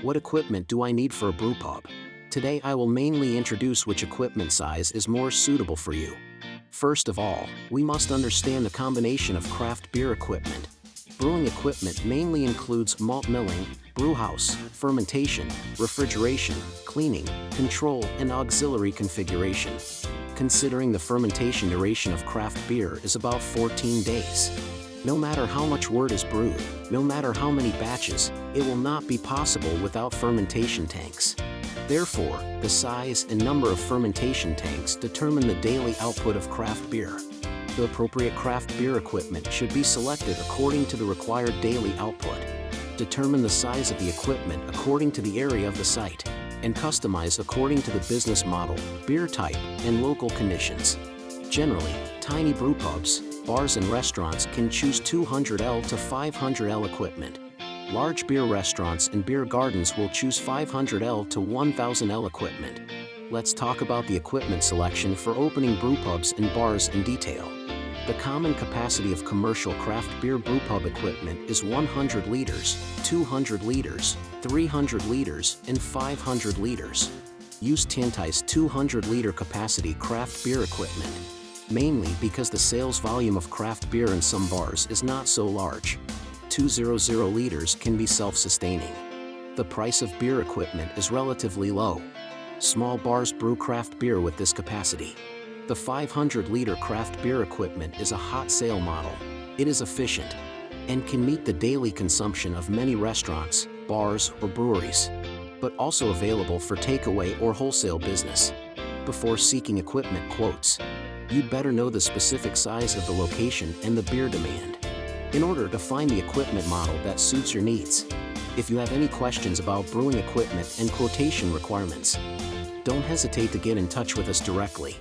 What equipment do I need for a brew pub? Today I will mainly introduce which equipment size is more suitable for you. First of all, we must understand the combination of craft beer equipment. Brewing equipment mainly includes malt milling, brewhouse, fermentation, refrigeration, cleaning, control, and auxiliary configuration. Considering the fermentation duration of craft beer is about 14 days. No matter how much wort is brewed, no matter how many batches, it will not be possible without fermentation tanks. Therefore, the size and number of fermentation tanks determine the daily output of craft beer. The appropriate craft beer equipment should be selected according to the required daily output. Determine the size of the equipment according to the area of the site, and customize according to the business model, beer type, and local conditions. Generally, tiny brewpubs, bars and restaurants can choose 200L to 500L equipment. Large beer restaurants and beer gardens will choose 500L to 1000L equipment. Let's talk about the equipment selection for opening brewpubs and bars in detail. The common capacity of commercial craft beer brewpub equipment is 100 liters, 200 liters, 300 liters, and 500 liters. Use Tanti's 200-liter capacity craft beer equipment, mainly because the sales volume of craft beer in some bars is not so large. 200 liters can be self-sustaining. The price of beer equipment is relatively low. Small bars brew craft beer with this capacity. The 500-liter craft beer equipment is a hot sale model. It is efficient and can meet the daily consumption of many restaurants, bars, or breweries, but also available for takeaway or wholesale business. Before seeking equipment quotes, you'd better know the specific size of the location and the beer demand, in order to find the equipment model that suits your needs. If you have any questions about brewing equipment and quotation requirements, don't hesitate to get in touch with us directly.